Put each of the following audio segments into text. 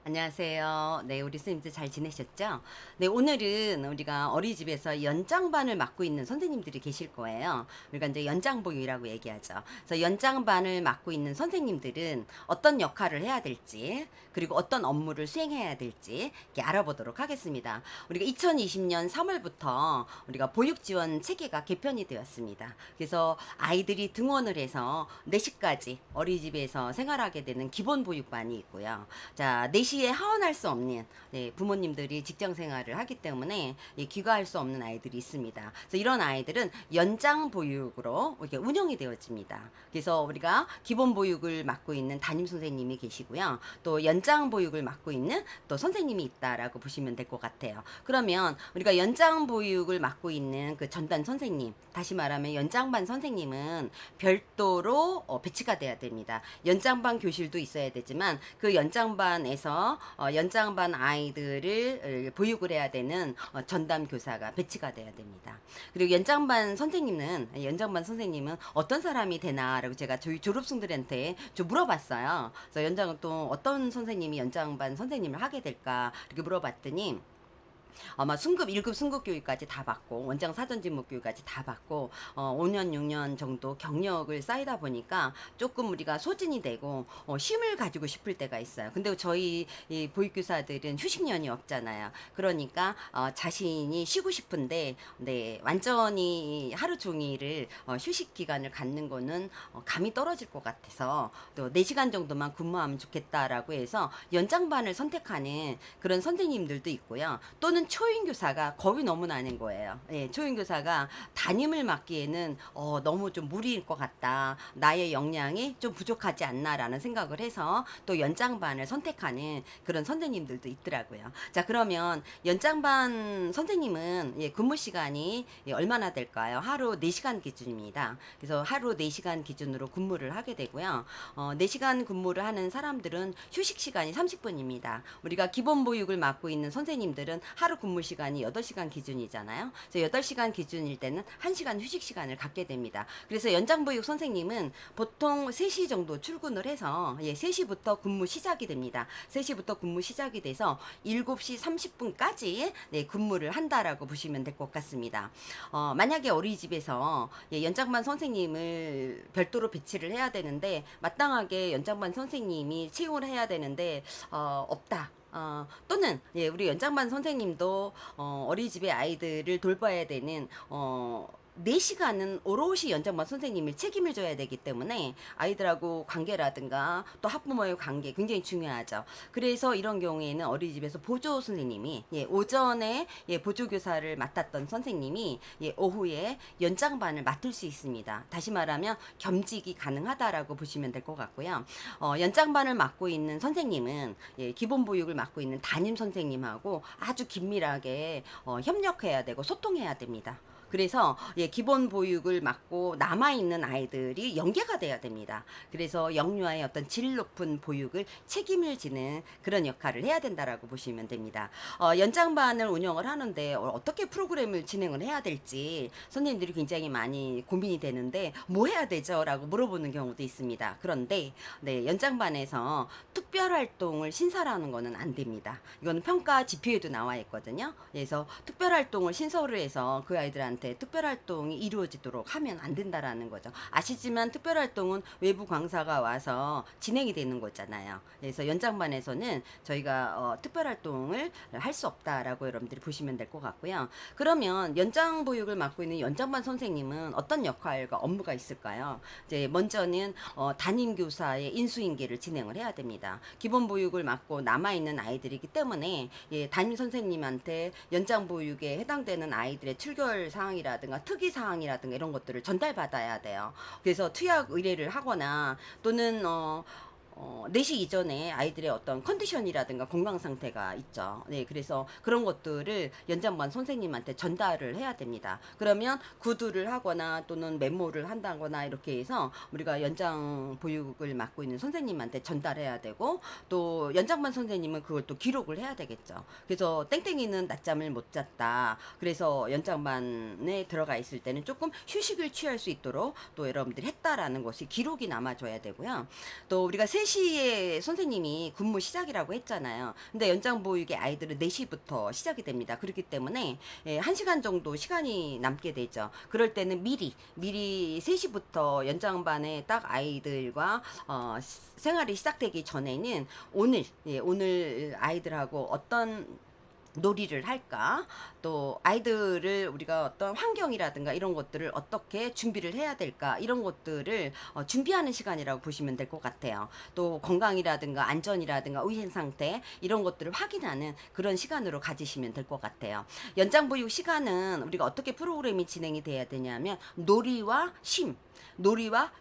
안녕하세요. 네, 우리 선생님들 잘 지내셨죠? 네, 오늘은 우리가 어린이집에서 연장반을 맡고 있는 선생님들이 계실 거예요. 우리가 이제 연장보육이라고 얘기하죠. 그래서 연장반을 맡고 있는 선생님들은 어떤 역할을 해야 될지, 그리고 어떤 업무를 수행해야 될지 이렇게 알아보도록 하겠습니다. 우리가 2020년 3월부터 우리가 보육지원 체계가 개편이 되었습니다. 그래서 아이들이 등원을 해서 4시까지 어린이집에서 생활하게 되는 기본보육반이 있고요. 자, 4시에 하원할 수 없는 부모님들이 직장 생활을 하기 때문에 귀가할 수 없는 아이들이 있습니다. 그래서 이런 아이들은 연장 보육으로 이렇게 운영이 되어집니다. 그래서 우리가 기본 보육을 맡고 있는 담임 선생님이 계시고요. 또 연장 보육을 맡고 있는 또 선생님이 있다라고 보시면 될 것 같아요. 그러면 우리가 연장 보육을 맡고 있는 그 전담 선생님, 다시 말하면 연장반 선생님은 별도로 배치가 돼야 됩니다. 연장반 교실도 있어야 되지만 그 연장반에서 연장반 아이들을 보육을 해야 되는 전담 교사가 배치가 돼야 됩니다. 그리고 연장반 선생님은 어떤 사람이 되나라고 제가 저희 졸업생들한테 좀 물어봤어요. 그래서 연장은 또 어떤 선생님이 연장반 선생님을 하게 될까 이렇게 물어봤더니 아마 순급 1급 순급 교육까지 다 받고 원장 사전 지목 교육까지 다 받고 5년 6년 정도 경력을 쌓이다 보니까 조금 우리가 소진이 되고 쉼을 가지고 싶을 때가 있어요. 근데 저희 이 보육교사들은 휴식년이 없잖아요. 그러니까 자신이 쉬고 싶은데 네, 완전히 하루 종일을 휴식 기간을 갖는 거는 감이 떨어질 것 같아서 또 4시간 정도만 근무하면 좋겠다라고 해서 연장반을 선택하는 그런 선생님들도 있고요. 또는 초임교사가 겁이 너무 나는 거예요. 예, 초임교사가 담임을 맡기에는 너무 좀 무리일 것 같다. 나의 역량이 좀 부족하지 않나라는 생각을 해서 또 연장반을 선택하는 그런 선생님들도 있더라고요. 자, 그러면 연장반 선생님은 근무 시간이 얼마나 될까요? 하루 4시간 기준입니다. 그래서 하루 4시간 기준으로 근무를 하게 되고요. 4시간 근무를 하는 사람들은 휴식 시간이 30분입니다. 우리가 기본 보육을 맡고 있는 선생님들은 하루 근무 시간이 8시간 기준이잖아요. 그래서 8시간 기준일 때는 1시간 휴식 시간을 갖게 됩니다. 그래서 연장보육 선생님은 보통 3시 정도 출근을 해서 3시부터 근무 시작이 됩니다. 3시부터 근무 시작이 돼서 7시 30분까지 근무를 한다라고 보시면 될 것 같습니다. 만약에 어린이집에서 연장반 선생님을 별도로 배치를 해야 되는데 마땅하게 연장반 선생님이 채용을 해야 되는데 없다. 또는 우리 연장반 선생님도 어린이집의 아이들을 돌봐야 되는 4시간은 오롯이 연장반 선생님이 책임을 져야 되기 때문에 아이들하고 관계라든가 또 학부모의 관계 굉장히 중요하죠. 그래서 이런 경우에는 어린이집에서 보조 선생님이 오전에 보조교사를 맡았던 선생님이 오후에 연장반을 맡을 수 있습니다. 다시 말하면 겸직이 가능하다라고 보시면 될 것 같고요. 연장반을 맡고 있는 선생님은 기본 보육을 맡고 있는 담임 선생님하고 아주 긴밀하게 협력해야 되고 소통해야 됩니다. 그래서 기본 보육을 맡고 남아있는 아이들이 연계가 돼야 됩니다. 그래서 영유아의 어떤 질 높은 보육을 책임을 지는 그런 역할을 해야 된다라고 보시면 됩니다. 연장반을 운영을 하는데 어떻게 프로그램을 진행을 해야 될지 선생님들이 굉장히 많이 고민이 되는데 뭐 해야 되죠? 라고 물어보는 경우도 있습니다. 그런데 연장반에서 특별활동을 신설하는 거는 안 됩니다. 이거는 평가 지표에도 나와 있거든요. 그래서 특별활동을 신설을 해서 그 아이들한테 특별활동이 이루어지도록 하면 안 된다라는 거죠. 아시지만 특별활동은 외부 강사가 와서 진행이 되는 거잖아요. 그래서 연장반에서는 저희가 특별활동을 할 수 없다라고 여러분들이 보시면 될 것 같고요. 그러면 연장보육을 맡고 있는 연장반 선생님은 어떤 역할과 업무가 있을까요? 이제 먼저는 담임교사의 인수인계를 진행을 해야 됩니다. 기본보육을 맡고 남아있는 아이들이기 때문에 담임 선생님한테 연장보육에 해당되는 아이들의 출결 사항이라든가 특이 사항이라든가 이런 것들을 전달받아야 돼요. 그래서 투약 의뢰를 하거나 또는 4시 이전에 아이들의 어떤 컨디션이라든가 건강 상태가 있죠. 네, 그래서 그런 것들을 연장반 선생님한테 전달을 해야 됩니다. 그러면 구두를 하거나 또는 메모를 한다거나 이렇게 해서 우리가 연장 보육을 맡고 있는 선생님한테 전달해야 되고 또 연장반 선생님은 그걸 또 기록을 해야 되겠죠. 그래서 땡땡이는 낮잠을 못 잤다. 그래서 연장반에 들어가 있을 때는 조금 휴식을 취할 수 있도록 또 여러분들이 했다라는 것이 기록이 남아줘야 되고요. 또 우리가 3시에 선생님이 근무 시작이라고 했잖아요. 근데 연장 보육의 아이들은 4시부터 시작이 됩니다. 그렇기 때문에 1시간 정도 시간이 남게 되죠. 그럴 때는 미리 3시부터 연장반에 딱 아이들과 생활이 시작되기 전에는 오늘 아이들하고 어떤 놀이를 할까? 또 아이들을 우리가 어떤 환경이라든가 이런 것들을 어떻게 준비를 해야 될까? 이런 것들을 준비하는 시간이라고 보시면 될 것 같아요. 또 건강이라든가 안전이라든가 위생 상태 이런 것들을 확인하는 그런 시간으로 가지시면 될 것 같아요. 연장 보육 시간은 우리가 어떻게 프로그램이 진행이 돼야 되냐면 놀이와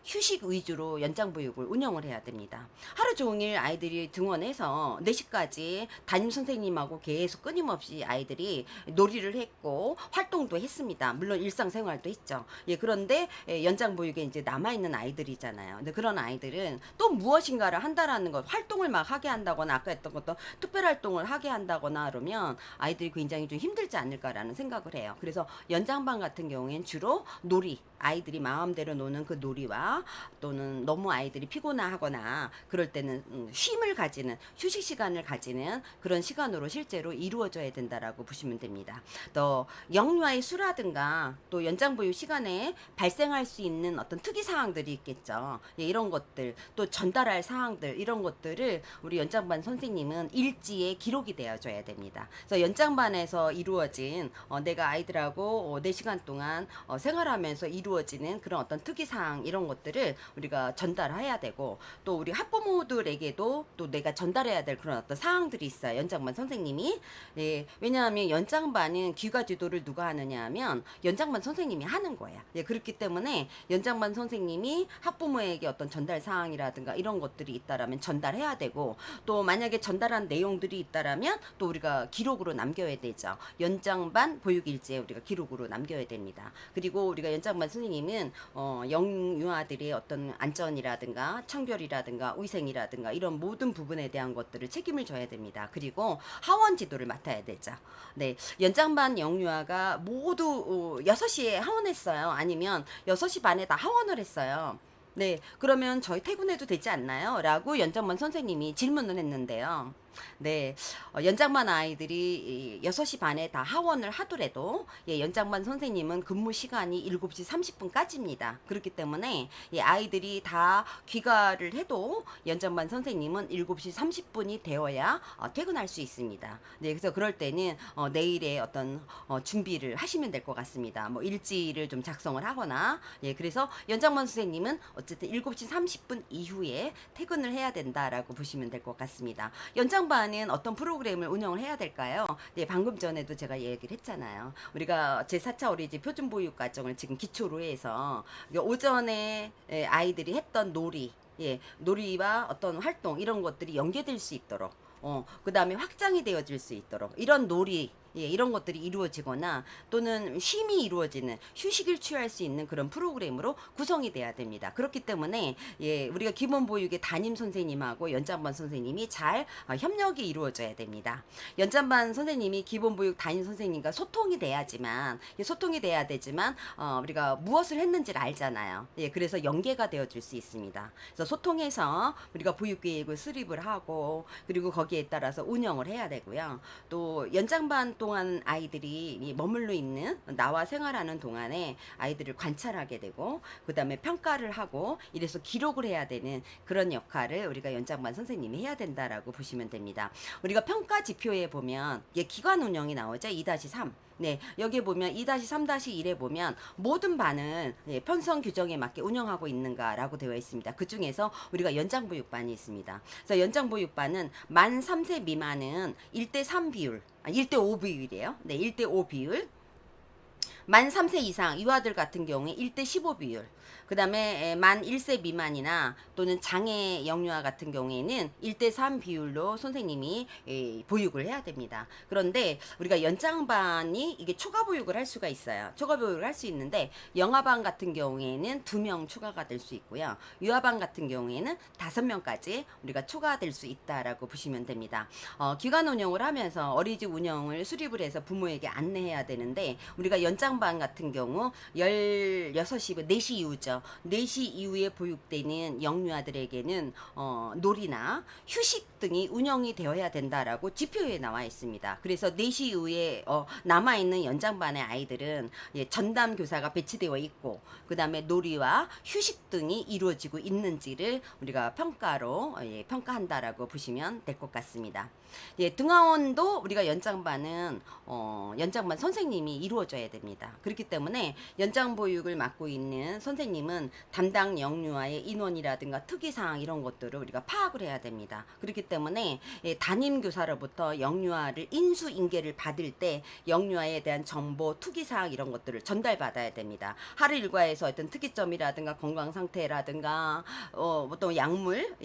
휴식 위주로 연장 보육을 운영을 해야 됩니다. 하루 종일 아이들이 등원해서 4시까지 담임 선생님하고 계속 끊임없이 아이들이 놀이를 했고 활동도 했습니다. 물론 일상생활도 했죠. 그런데 연장 보육에 이제 남아있는 아이들이잖아요. 근데 그런 아이들은 또 무엇인가를 한다라는 것, 활동을 막 하게 한다거나 아까 했던 것도 특별 활동을 하게 한다거나 그러면 아이들이 굉장히 좀 힘들지 않을까라는 생각을 해요. 그래서 연장반 같은 경우에는 주로 아이들이 마음대로 노는 그 놀이와 또는 너무 아이들이 피곤하거나 그럴 때는 휴식 시간을 가지는 그런 시간으로 실제로 이루어져야 된다라고 보시면 됩니다. 또 영유아의 수라든가 또 연장 보육 시간에 발생할 수 있는 어떤 특이 사항들이 있겠죠. 이런 것들 또 전달할 사항들 이런 것들을 우리 연장반 선생님은 일지에 기록이 되어줘야 됩니다. 그래서 연장반에서 이루어진 내가 아이들하고 4시간 동안 생활하면서 이루어지는 그런 어떤 특이사항 이런 것들을 우리가 전달해야 되고 또 우리 학부모들에게도 또 내가 전달해야 될 그런 어떤 사항들이 있어요. 연장반 선생님이. 왜냐하면 연장반은 귀가 지도를 누가 하느냐 하면 연장반 선생님이 하는 거야. 그렇기 때문에 연장반 선생님이 학부모에게 어떤 전달 사항이라든가 이런 것들이 있다라면 전달해야 되고 또 만약에 전달한 내용들이 있다라면 또 우리가 기록으로 남겨야 되죠. 연장반 보육일지에 우리가 기록으로 남겨야 됩니다. 그리고 우리가 연장반 선생님은 영유아들의 어떤 안전이라든가 청결이라든가 위생이라든가 이런 모든 부분에 대한 것들을 책임을 져야 됩니다. 그리고 하원 지도를 맡아야 되죠. 네, 연장반 영유아가 모두 6시에 하원했어요. 아니면 6시 반에 다 하원을 했어요. 네, 그러면 저희 퇴근해도 되지 않나요? 라고 연장반 선생님이 질문을 했는데요. 네, 연장반 아이들이 6시 반에 다 하원을 하더라도 연장반 선생님은 근무 시간이 7시 30분까지입니다. 그렇기 때문에 아이들이 다 귀가를 해도 연장반 선생님은 7시 30분이 되어야 퇴근할 수 있습니다. 네, 그래서 그럴 때는 내일의 어떤 준비를 하시면 될 것 같습니다. 뭐 일지를 좀 작성을 하거나 그래서 연장반 선생님은 어쨌든 7시 30분 이후에 퇴근을 해야 된다라고 보시면 될 것 같습니다. 연장반은 어떤 프로그램을 운영을 해야 될까요? 네, 방금 전에도 제가 얘기를 했잖아요. 우리가 제4차 어린이집 표준보육과정을 지금 기초로 해서 오전에 아이들이 했던 놀이와 어떤 활동 이런 것들이 연계될 수 있도록 그 다음에 확장이 되어질 수 있도록 이런 이런 것들이 이루어지거나 또는 쉼이 이루어지는 휴식을 취할 수 있는 그런 프로그램으로 구성이 돼야 됩니다. 그렇기 때문에 우리가 기본보육의 담임 선생님하고 연장반 선생님이 잘 협력이 이루어져야 됩니다. 연장반 선생님이 기본보육 담임 선생님과 소통이 돼야 되지만 우리가 무엇을 했는지를 알잖아요. 그래서 연계가 되어질 수 있습니다. 그래서 소통해서 우리가 보육계획을 수립을 하고 그리고 거기에 따라서 운영을 해야 되고요. 또 연장반 동안 아이들이 머물러 있는 나와 생활하는 동안에 아이들을 관찰하게 되고 그 다음에 평가를 하고 이래서 기록을 해야 되는 그런 역할을 우리가 연장반 선생님이 해야 된다라고 보시면 됩니다. 우리가 평가 지표에 보면 기관 운영이 나오죠. 2-3 네, 여기 보면 2-3-1에 보면 모든 반은 편성 규정에 맞게 운영하고 있는가라고 되어 있습니다. 그 중에서 우리가 연장보육반이 있습니다. 그래서 연장보육반은 만 3세 미만은 1:3 비율, 1:5 비율이에요. 네, 1:5 비율. 만 3세 이상 유아들 같은 경우에 1:15 비율. 그 다음에 만 1세 미만이나 또는 장애 영유아 같은 경우에는 1:3 비율로 선생님이 보육을 해야 됩니다. 그런데 우리가 연장반이 이게 초과 보육을 할 수가 있어요. 초과 보육을 할 수 있는데 영아반 같은 경우에는 2명 추가가 될 수 있고요. 유아반 같은 경우에는 5명까지 우리가 추가될 수 있다라고 보시면 됩니다. 기관 운영을 하면서 어린이집 운영을 수립을 해서 부모에게 안내해야 되는데 우리가 연장 연장반 같은 경우 16시, 4시 이후죠. 4시 이후에 보육되는 영유아들에게는 놀이나 휴식 등이 운영이 되어야 된다라고 지표에 나와 있습니다. 그래서 4시 이후에 남아있는 연장반의 아이들은 전담 교사가 배치되어 있고, 그 다음에 놀이와 휴식 등이 이루어지고 있는지를 우리가 평가로 평가한다라고 보시면 될 것 같습니다. 등하원도 우리가 연장반은 연장반 선생님이 이루어져야 됩니다. 그렇기 때문에 연장 보육을 맡고 있는 선생님은 담당 영유아의 인원이라든가 특이사항 이런 것들을 우리가 파악을 해야 됩니다. 그렇기 때문에 담임 교사로부터 영유아를 인수인계를 받을 때 영유아에 대한 정보, 특이사항 이런 것들을 전달받아야 됩니다. 하루 일과에서 어떤 특이점이라든가 건강 상태라든가 또 약물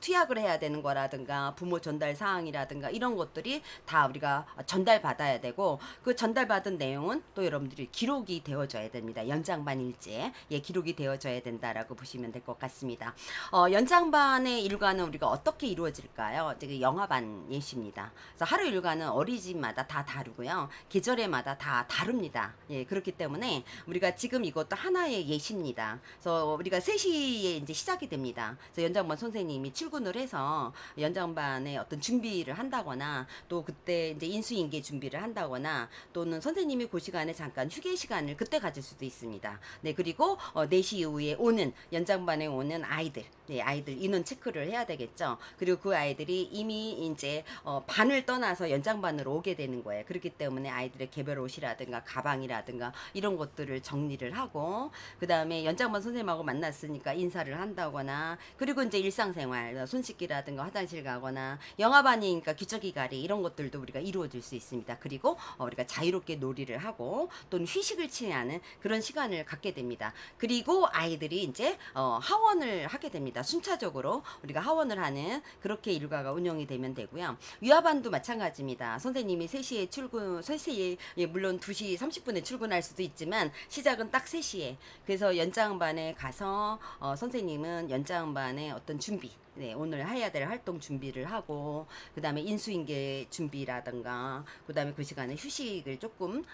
투약을 해야 되는 거라든가 부모 전달 사항이라든가 이런 것들이 다 우리가 전달받아야 되고, 그 전달받은 내용은 또 여러분들이 기록이 되어져야 됩니다. 연장반 일지에 기록이 되어져야 된다라고 보시면 될 것 같습니다. 연장반의 일과는 우리가 어떻게 이루어질까요? 이제 영아반 예시입니다. 그래서 하루 일과는 어린이집마다 다 다르고요. 계절에마다 다 다릅니다. 그렇기 때문에 우리가 지금 이것도 하나의 예시입니다. 그래서 우리가 3시에 이제 시작이 됩니다. 그래서 연장반 선생님이 출근을 해서 연장반의 어떤 준비를 한다거나, 또 그때 이제 인수인계 준비를 한다거나, 또는 선생님이 그 시간에 잠깐 휴게 시간을 그때 가질 수도 있습니다. 그리고 4시 이후에 오는 연장반에 오는 아이들, 아이들 인원 체크를 해야 되겠죠. 그리고 그 아이들이 이미 이제 반을 떠나서 연장반으로 오게 되는 거예요. 그렇기 때문에 아이들의 개별 옷이라든가 가방이라든가 이런 것들을 정리를 하고, 그 다음에 연장반 선생님하고 만났으니까 인사를 한다거나, 그리고 이제 일상생활 손 씻기라든가 화장실 가거나, 영아반이니까 기저귀 가리 이런 것들도 우리가 이루어질 수 있습니다. 그리고 우리가 자유롭게 놀이를 하고 또는 휴식을 취하는 그런 시간을 갖게 됩니다. 그리고 아이들이 이제 하원을 하게 됩니다. 순차적으로 우리가 하원을 하는 그렇게 일과가 운영이 되면 되고요. 유아반도 마찬가지입니다. 선생님이 3시에 출근, 3시에 물론 2시 30분에 출근할 수도 있지만 시작은 딱 3시에. 그래서 연장반에 가서 선생님은 연장반의 어떤 준비, 오늘 해야 될 활동 준비를 하고, 그 다음에 인수인계 준비라든가, 그 다음에 그 시간에 휴식을 조금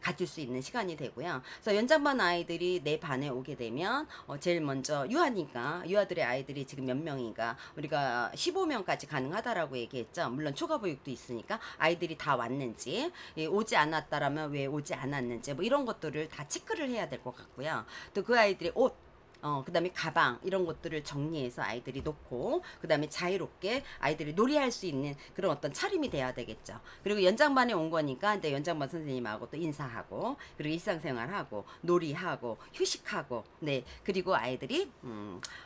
가질 수 있는 시간이 되고요. 그래서 연장반 아이들이 내 반에 오게 되면 제일 먼저 유아니까, 유아들의 아이들이 지금 몇 명인가, 우리가 15명까지 가능하다라고 얘기했죠. 물론 초과 보육도 있으니까 아이들이 다 왔는지, 오지 않았다라면 왜 오지 않았는지, 뭐 이런 것들을 다 체크를 해야 될 것 같고요. 또 그 아이들의 옷, 그 다음에 가방 이런 것들을 정리해서 아이들이 놓고, 그 다음에 자유롭게 아이들이 놀이할 수 있는 그런 어떤 차림이 돼야 되겠죠. 그리고 연장반에 온 거니까 이제 연장반 선생님하고 또 인사하고, 그리고 일상생활하고 놀이하고 휴식하고, 그리고 아이들이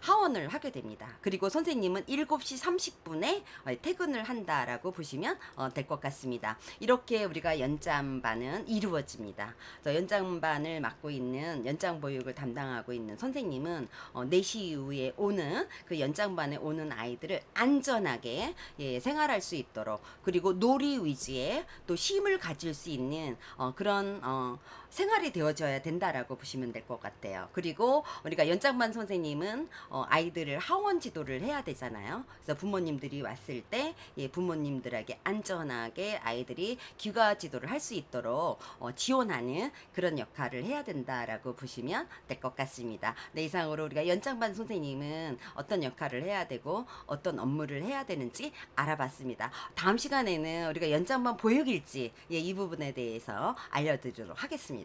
하원을 하게 됩니다. 그리고 선생님은 7시 30분에 퇴근을 한다라고 보시면 될 것 같습니다. 이렇게 우리가 연장반은 이루어집니다. 그래서 연장반을 맡고 있는, 연장보육을 담당하고 있는 선생님은 4시 이후에 오는 그 연장반에 오는 아이들을 안전하게 생활할 수 있도록, 그리고 놀이 위주의 또 쉼을 가질 수 있는 그런 생활이 되어져야 된다라고 보시면 될 것 같아요. 그리고 우리가 연장반 선생님은 아이들을 하원 지도를 해야 되잖아요. 그래서 부모님들이 왔을 때 부모님들에게 안전하게 아이들이 귀가 지도를 할 수 있도록 지원하는 그런 역할을 해야 된다라고 보시면 될 것 같습니다. 이상으로 우리가 연장반 선생님은 어떤 역할을 해야 되고 어떤 업무를 해야 되는지 알아봤습니다. 다음 시간에는 우리가 연장반 보육일지 이 부분에 대해서 알려드리도록 하겠습니다.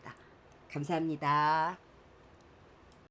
감사합니다.